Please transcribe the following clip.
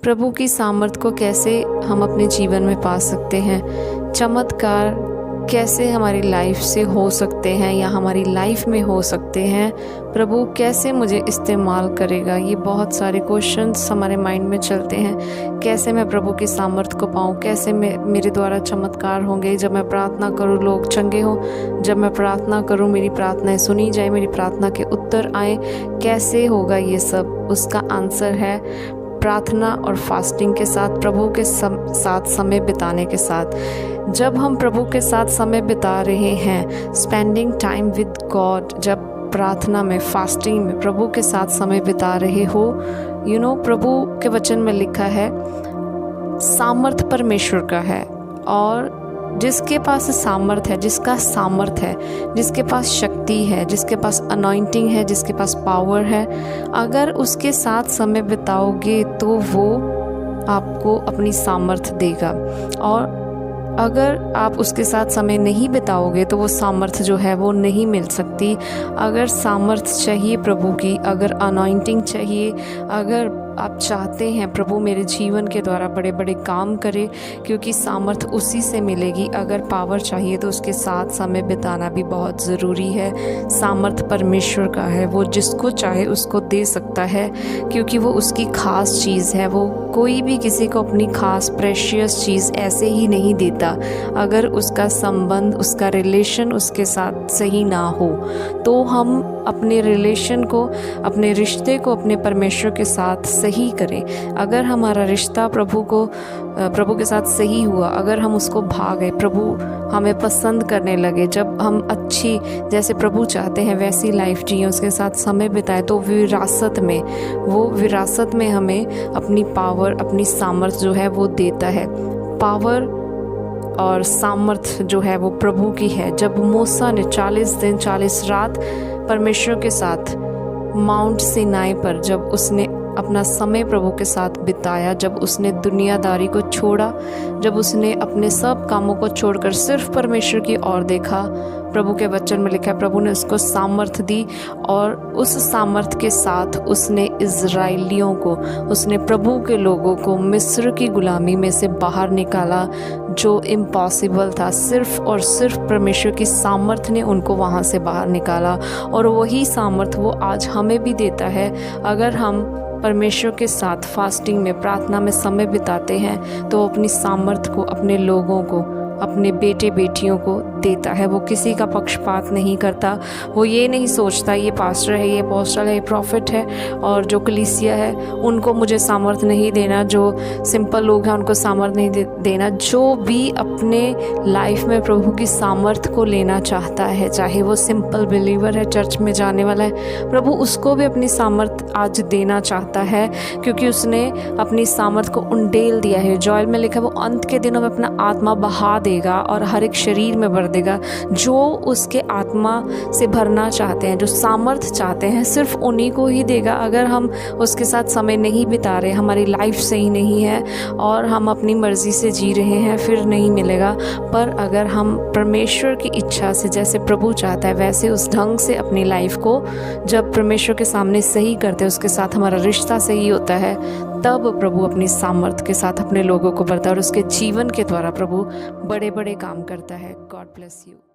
प्रभु की सामर्थ को कैसे हम अपने जीवन में पा सकते हैं, चमत्कार कैसे हमारी लाइफ से हो सकते हैं या हमारी लाइफ में हो सकते हैं, प्रभु कैसे मुझे इस्तेमाल करेगा, ये बहुत सारे क्वेश्चंस हमारे माइंड में चलते हैं। कैसे मैं प्रभु की सामर्थ को पाऊँ, कैसे मेरे द्वारा चमत्कार होंगे, जब मैं प्रार्थना करूँ लोग चंगे हों, जब मैं प्रार्थना करूँ मेरी प्रार्थनाएं सुनी जाए, मेरी प्रार्थना के उत्तर आए, कैसे होगा ये सब? उसका आंसर है प्रार्थना और फास्टिंग के साथ, प्रभु के साथ समय बिताने के साथ। जब हम प्रभु के साथ समय बिता रहे हैं, स्पेंडिंग टाइम विद गॉड, जब प्रार्थना में, फास्टिंग में प्रभु के साथ समय बिता रहे हो, प्रभु के वचन में लिखा है सामर्थ परमेश्वर का है, और जिसके पास सामर्थ है, जिसका सामर्थ है, जिसके पास शक्ति है, जिसके पास अनॉइंटिंग है, जिसके पास पावर है, अगर उसके साथ समय बिताओगे तो वो आपको अपनी सामर्थ देगा। और अगर आप उसके साथ समय नहीं बिताओगे तो वो सामर्थ जो है वो नहीं मिल सकती। अगर सामर्थ चाहिए प्रभु की, अगर अनॉइंटिंग चाहिए, अगर आप चाहते हैं प्रभु मेरे जीवन के द्वारा बड़े बड़े काम करे, क्योंकि सामर्थ उसी से मिलेगी। अगर पावर चाहिए तो उसके साथ समय बिताना भी बहुत ज़रूरी है। सामर्थ परमेश्वर का है, वो जिसको चाहे उसको दे सकता है, क्योंकि वो उसकी ख़ास चीज़ है। वो कोई भी किसी को अपनी ख़ास प्रेशियस चीज़ ऐसे ही नहीं देता। अगर उसका संबंध, उसका रिलेशन उसके साथ सही ना हो, तो हम अपने रिलेशन को, अपने रिश्ते को अपने परमेश्वर के साथ सही करें। अगर हमारा रिश्ता प्रभु के साथ सही हुआ, अगर हम उसको भा गए, प्रभु हमें पसंद करने लगे, जब हम अच्छी, जैसे प्रभु चाहते हैं वैसी लाइफ जिए, उसके साथ समय बिताए, तो विरासत में हमें अपनी पावर, अपनी सामर्थ जो है वो देता है। पावर और सामर्थ जो है वो प्रभु की है। जब मूसा ने 40 दिन 40 रात परमेश्वर के साथ माउंट सिनाई पर, जब उसने अपना समय प्रभु के साथ बिताया, जब उसने दुनियादारी को छोड़ा, जब उसने अपने सब कामों को छोड़कर सिर्फ परमेश्वर की ओर देखा, प्रभु के वचन में लिखा है प्रभु ने उसको सामर्थ दी, और उस सामर्थ के साथ उसने इज़राइलियों को, उसने प्रभु के लोगों को मिस्र की गुलामी में से बाहर निकाला, जो इम्पॉसिबल था। सिर्फ और सिर्फ परमेश्वर की सामर्थ ने उनको वहाँ से बाहर निकाला, और वही सामर्थ वो आज हमें भी देता है। अगर हम परमेश्वर के साथ फास्टिंग में, प्रार्थना में समय बिताते हैं, तो अपनी सामर्थ को अपने लोगों को, अपने बेटे बेटियों को देता है। वो किसी का पक्षपात नहीं करता। वो ये नहीं सोचता ये पास्टर है, ये अपोस्टल है, ये प्रॉफिट है, और जो कलीसिया है उनको मुझे सामर्थ नहीं देना, जो सिंपल लोग हैं उनको सामर्थ नहीं देना। जो भी अपने लाइफ में प्रभु की सामर्थ को लेना चाहता है, चाहे वो सिंपल बिलीवर है, चर्च में जाने वाला है, प्रभु उसको भी अपनी सामर्थ आज देना चाहता है, क्योंकि उसने अपनी सामर्थ को उंडेल दिया है। जोएल में लिखा है वो अंत के दिनों में अपना आत्मा बहा देगा और हर एक शरीर में भर देगा। जो उसके आत्मा से भरना चाहते हैं, जो सामर्थ चाहते हैं, सिर्फ उन्हीं को ही देगा। अगर हम उसके साथ समय नहीं बिता रहे, हमारी लाइफ सही नहीं है और हम अपनी मर्जी से जी रहे हैं, फिर नहीं मिलेगा। पर अगर हम परमेश्वर की इच्छा से, जैसे प्रभु चाहता है वैसे उस ढंग से अपनी लाइफ को जब परमेश्वर के सामने सही करते हैं, उसके साथ हमारा रिश्ता सही होता है, तब प्रभु अपनी सामर्थ के साथ अपने लोगों को भरता है और उसके जीवन के द्वारा प्रभु बड़े बड़े काम करता है। God bless you.